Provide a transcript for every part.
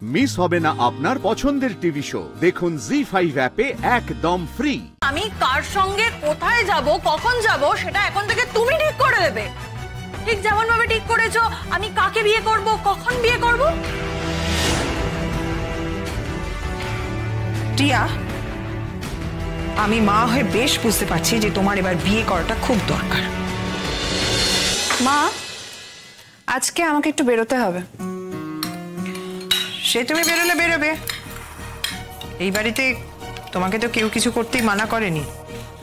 Miss হবে না আপনার পছন্দের টিভি শো। দেখুন জি5 অ্যাপে একদম ফ্রি। আমি কার সঙ্গে কোথায় যাব, কখন যাব, সেটা এখন থেকে তুমি ঠিক করে দেবে। ঠিক যেমন ভাবে ঠিক করেছো আমি কাকে বিয়ে করব, কখন বিয়ে করব। টিয়া, আমি মা হয়ে বেশ বুঝতে পারছি যে তোমার এবার বিয়ে করাটা খুব দরকার। মা, আজকে আমাকে একটু বেরোতে হবে। সে তুমি বেরোলে বেরোবে, এই বাড়িতে তোমাকে তো কেউ কিছু করতেই মানা করেনি।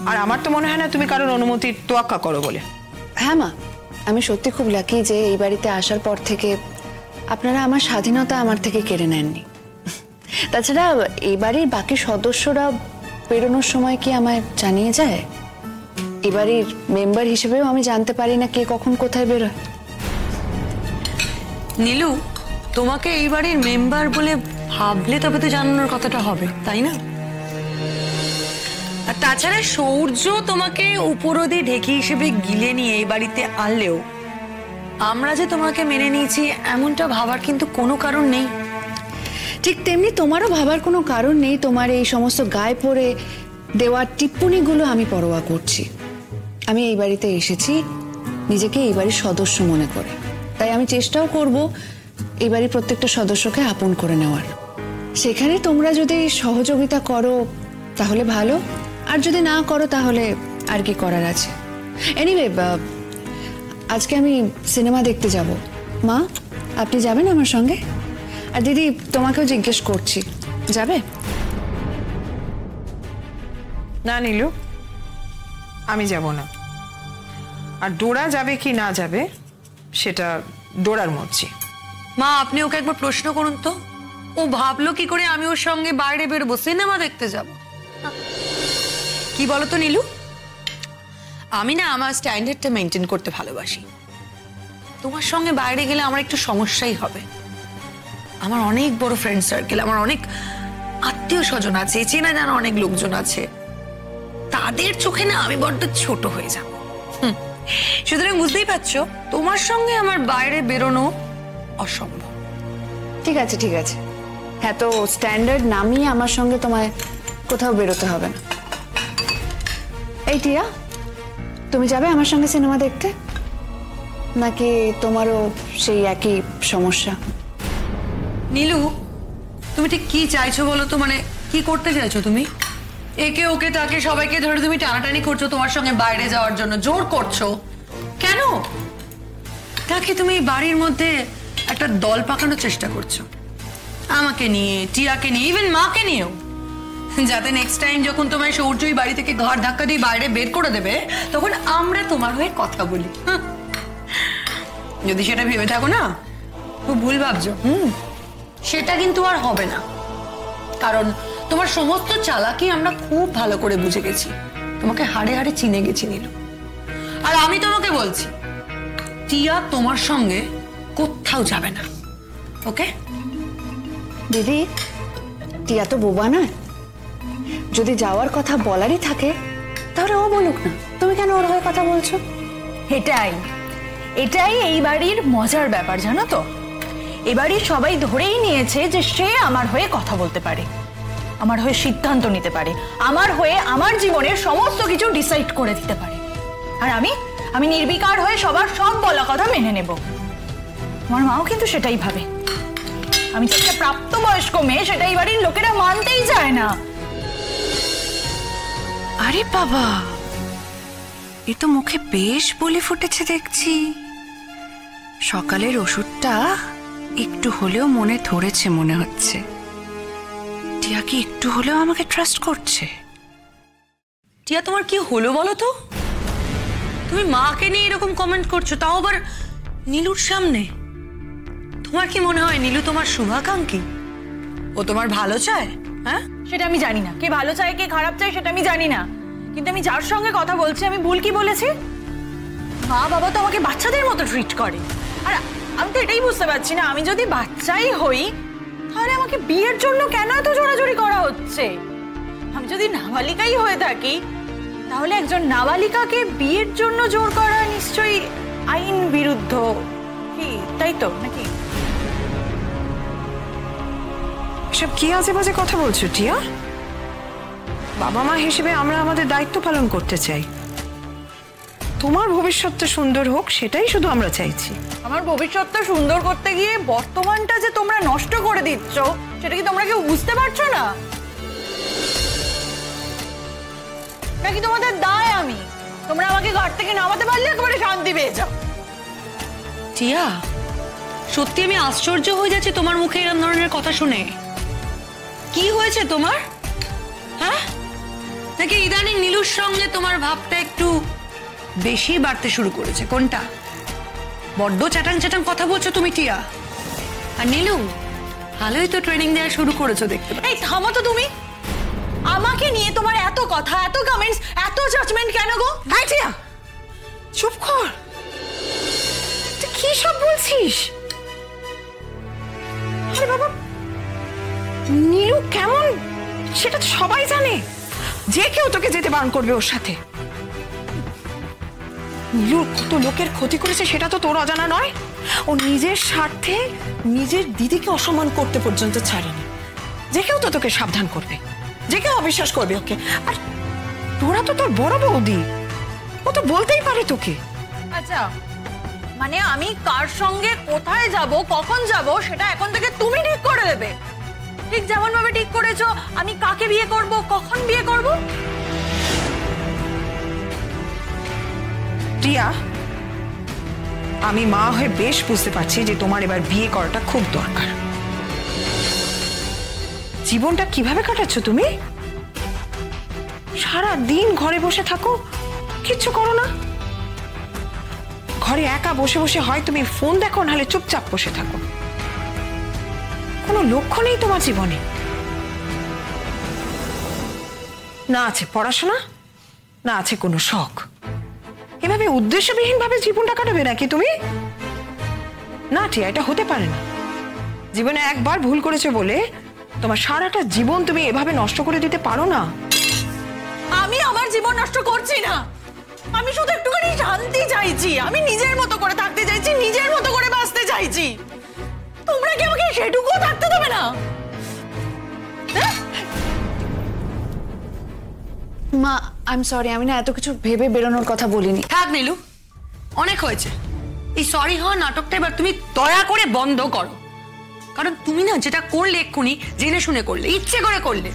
আর আমার তো মনে হয় না তুমি কারোর অনুমতির তোয়াক্কা করো বলে। হ্যাঁ মা, আমি সত্যি খুব লাকি যে এই বাড়িতে আসার পর থেকে আপনারা আমার স্বাধীনতা আমার থেকে কেড়ে নেননি। তাছাড়া এই বাড়ির বাকি সদস্যরা বেরোনোর সময় কি আমায় জানিয়ে যায়? এই বাড়ির মেম্বার হিসেবেও আমি জানতে পারি না কে কখন কোথায় বেরোয়। নীলু, তোমাকে এই বাড়ির মেম্বার বলে ভাবলে তবে তো জানানোর কথাটা হবে, তাই না? আর তাছাড়া সূর্য তোমাকে উপরোধে ঢেকি হিসেবে গিলে নিয়ে এই বাড়িতে আনলেও আমরা যে তোমাকে মেনে নিয়েছি এমনটা ভাবার কিন্তু কোনো কারণ নেই। ঠিক তেমনি তোমারও ভাবার কোনো কারণ নেই। তোমার এই সমস্ত গায়ে পড়ে দেওয়া টিপ্পনিগুলো আমি পরোয়া করছি। আমি এই বাড়িতে এসেছি নিজেকে এই বাড়ির সদস্য মনে করে, তাই আমি চেষ্টাও করব এই বাড়ির প্রত্যেকটা সদস্যকে আপন করে নেওয়ার। সেখানে তোমরা যদি সহযোগিতা করো তাহলে ভালো, আর যদি না করো তাহলে আর কি করার আছে। এনিওয়ে, আজকে আমি সিনেমা দেখতে যাব। মা, আপনি যাবেন আমার সঙ্গে? আর দিদি, তোমাকেও জিজ্ঞেস করছি, যাবে? না নীলু, আমি যাব না। আর ডোরা যাবে কি না যাবে সেটা ডোরার মর্জি। মা, আপনি ওকে একবার প্রশ্ন করুন তো, ও ভাবলো কি করে আমি ওর সঙ্গে বাইরে বেরোবো, সিনেমা দেখতে যাব? কি বলো তো নীলু, আমি না আমার স্ট্যান্ডার্ডটা মেনটেন করতে ভালোবাসি। তোমার সঙ্গে বাইরে গেলে আমার একটু সমস্যাই হবে। আমার অনেক বড় ফ্রেন্ড সার্কেল, আমার অনেক আত্মীয় স্বজন আছে, চেনা জানা অনেক লোকজন আছে, তাদের চোখে না আমি বড্ড ছোট হয়ে যাব। সুতরাং বুঝতেই পারছো তোমার সঙ্গে আমার বাইরে বেরোনো অসম্ভব। ঠিক আছে, ঠিক আছে। হ্যাঁ, তো স্ট্যান্ডার্ড নামিয়ে আমার সঙ্গে তোমায় কোথাও বেরোতে হবে না। এই টিয়া, তুমি যাবে আমার সঙ্গে সিনেমা দেখতে, নাকি তোমারও সেই একই সমস্যা? নীলু, তুমি ঠিক কি চাইছো বলো তো? মানে কি করতে চাইছো তুমি? একে ওকে তাকে সবাইকে ধরে তুমি টানাটানি করছো তোমার সঙ্গে বাইরে যাওয়ার জন্য, জোর করছো কেন? তাকে তুমি বাড়ির মধ্যে একটা দল পাকানোর চেষ্টা করছো, আমাকে নিয়ে, টিয়াকে নিয়ে, ইভেন মাকে নিয়েও, যাতে নেক্সট টাইম যখন তোমায় সৌর্যই বাড়ি থেকে ঘর ধাক্কা দিয়ে বাইরে বের করে দেবে তখন আমরা তোমার হয়ে কথা বলি। যদি সেটা ভেবে থাকো না, খুব ভুল ভাবছো। সেটা কিন্তু আর হবে না, কারণ তোমার সমস্ত চালাকি আমরা খুব ভালো করে বুঝে গেছি, তোমাকে হাড়ে হাড়ে চিনে গেছি নীলু। আর আমি তোমাকে বলছি, টিয়া তোমার সঙ্গে কোথাও যাবে না, ওকে? দিদি, টিয়া তো বোবা নয়। যদি যাওয়ার কথা বলারই থাকে তাহলে ও বলুক না, তুমি কেন ওর হয়ে কথা বলছো? এটাই এই বাড়ির মজার ব্যাপার, জানো তো? এ বাড়ির সবাই ধরেই নিয়েছে যে সে আমার হয়ে কথা বলতে পারে, আমার হয়ে সিদ্ধান্ত নিতে পারে, আমার হয়ে আমার জীবনের সমস্ত কিছু ডিসাইড করে দিতে পারে। আর আমি নির্বিকার হয়ে সবার সব বলা কথা মেনে নেব। আমার মাও কিন্তু সেটাই ভাবে। আমি যে একটা প্রাপ্তবয়স্ক মেয়ে, সেটা এই বাড়ির লোকেরা মানতেই চায় না। আরে বাবা, এ তো মুখে বেশ বলে ফুটেছে দেখছি। সকালের ওষুধটা একটু হলেও মনে ধরেছে মনে হচ্ছে। টিয়া কি একটু হলেও আমাকে ট্রাস্ট করছে? টিয়া, তোমার কি হলো বলো তো? তুমি মাকে নিয়ে এরকম কমেন্ট করছো, তাও আবার নীলুর সামনে। তোমার কি মনে হয় নীলু তোমার শুভাকাঙ্ক্ষী? ও তোমার ভালো চায়? হ্যাঁ, সেটা আমি জানি না, কে ভালো চায় কে খারাপ চায় সেটা আমি জানি না, কিন্তু আমি যার সঙ্গে কথা বলছি আমি ভুল কি বলেছি? মা বাবা তো আমাকে বাচ্চাদের মতো ট্রিট করে। আর আমি তো এটাই বুঝতে পারছি না, আমি যদি বাচ্চাই হই তাহলে আমাকে বিয়ের জন্য কেন এত জোরাজোরি করা হচ্ছে? আমি যদি নাবালিকাই হয়ে থাকি তাহলে একজন নাবালিকাকে বিয়ের জন্য জোর করা নিশ্চয়ই আইন বিরুদ্ধ, কি তাই তো নাকি? এসব কি আজে বাজে কথা বলছো টিয়া? বাবা মা হিসেবে আমরা আমাদের দায়িত্ব পালন করতে চাই। তোমার ভবিষ্যৎটা সুন্দর হোক সেটাই শুধু আমরা চাইছি। আমার ভবিষ্যৎটা সুন্দর করতে গিয়ে বর্তমানটা যে তোমরা নষ্ট করে দিচ্ছ সেটা কি তোমরা কেউ বুঝতে পারছো না? নাকি তোমাদের দায় আমি? তোমরা আমাকে ঘর থেকে নামাতে পারলে একেবারে শান্তি পেয়ে যাও। টিয়া, সত্যি আমি আশ্চর্য হয়ে যাচ্ছি তোমার মুখে এরকম ধরনের কথা শুনে। কি হয়েছে তোমার? হ্যাঁ, নাকি ইদানিং নীলুর সঙ্গে তোমার ভাবটা একটু বেশি বাড়তে শুরু করেছে? কোনটা? বড্ড চ্যাটাং চ্যাটাং কথা বলছো তুমি টিয়া। আর নীলু, ভালোই তো ট্রেনিং দেওয়া শুরু করেছো দেখতে। এই থামো তো তুমি। আমাকে নিয়ে তোমার এত কথা, এত কমেন্টস, এত জাজমেন্ট কেন গো? এই টিয়া, চুপ কর। তুই কি সব বলছিস? আরে বাবা, নীলু কেমন সেটা তো সবাই জানে। যে কেউ তোকে যেতে বারণ করবে ওর সাথে। নীলু কত লোকের ক্ষতি করেছে সেটা তো তোর অজানা নয়। ও নিজের স্বার্থে নিজের দিদিকে অসম্মান করতে পর্যন্ত ছাড়েনি। যে কেউ তো তোকে সাবধান করবে, যে কেউ অবিশ্বাস করবে ওকে। আর তোরা তো তোর বড় বৌদি, ও তো বলতেই পারে তোকে। আচ্ছা, মানে আমি কার সঙ্গে কোথায় যাব, কখন যাব সেটা এখন থেকে তুমি ঠিক করে দেবে। ঠিক যেমন ভাবে ঠিক করেছো আমি কাকে বিয়ে করব, কখন বিয়ে করব। টিয়া, আমি মা হয়ে বেশ বুঝতে পারছি যে তোমার এবার বিয়ে করাটা খুব দরকার। জীবনটা কিভাবে কাটাচ্ছ তুমি? সারা দিন ঘরে বসে থাকো, কিচ্ছু করো না। ঘরে একা বসে বসে হয় তুমি ফোন দেখো, নাহলে চুপচাপ বসে থাকো। কোনো লক্ষ্য নেই তোমার জীবনে। না আছে পড়াশোনা, না আছে কোনো শখ। এভাবে উদ্দেশ্যবিহীন ভাবে জীবনটা কাটাবে নাকি তুমি? না টিয়া, এটা হতে পারে না। জীবনে একবার ভুল করেছে বলে তোমার সারাটা জীবন তুমি এভাবে নষ্ট করে দিতে পারো না। আমি আমার জীবন নষ্ট করছি না। আমি শুধু একটুখানি শান্তি চাইছি। আমি নিজের মতো করে থাকতে চাইছি, নিজের মতো করে বাঁচতে চাইছি। তোমরা কি আমাকে সেটুকুও থাকতে দেবে না? মা, আই এম সরি, আমি না এত কিছু ভেবে বেরোনোর কথা বলিনি। থাক নীলু, অনেক হয়েছে। এই সরি হওয়া নাটকটা এবার তুমি দয়া করে বন্ধ করো। কারণ তুমি না যেটা করলে এক্ষুনি জেনে শুনে করলে, ইচ্ছে করে করলে।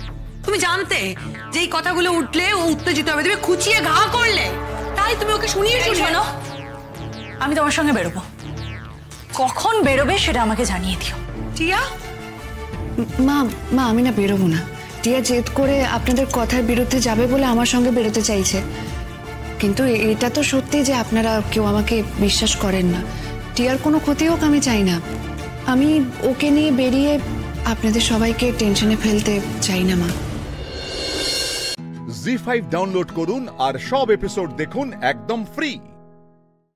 তুমি জানতে যে এই কথাগুলো উঠলে ও উত্তেজিত হবে, তুমি খুঁচিয়ে ঘা করলে, তাই তুমি ওকে শুনিয়ে শুনিয়ে। আমি তোমার সঙ্গে বেরোবো। কখন বেরোবে সেটা আমাকে জানিয়ে দিও। টিয়া, মা মা আমি না বেরোবো না। টিয়া জেদ করে আপনাদের কথার বিরুদ্ধে যাবে বলে আমার সঙ্গে বেরোতে চাইছে, কিন্তু এটা তো সত্যি যে আপনারা কেউ আমাকে বিশ্বাস করেন না। টিয়ার কোনো ক্ষতি হোক আমি চাই না। আমি ওকে নিয়ে বেরিয়ে আপনাদের সবাইকে টেনশনে ফেলতে চাই না মা। জি5 ডাউনলোড করুন আর সব এপিসোড দেখুন একদম ফ্রি।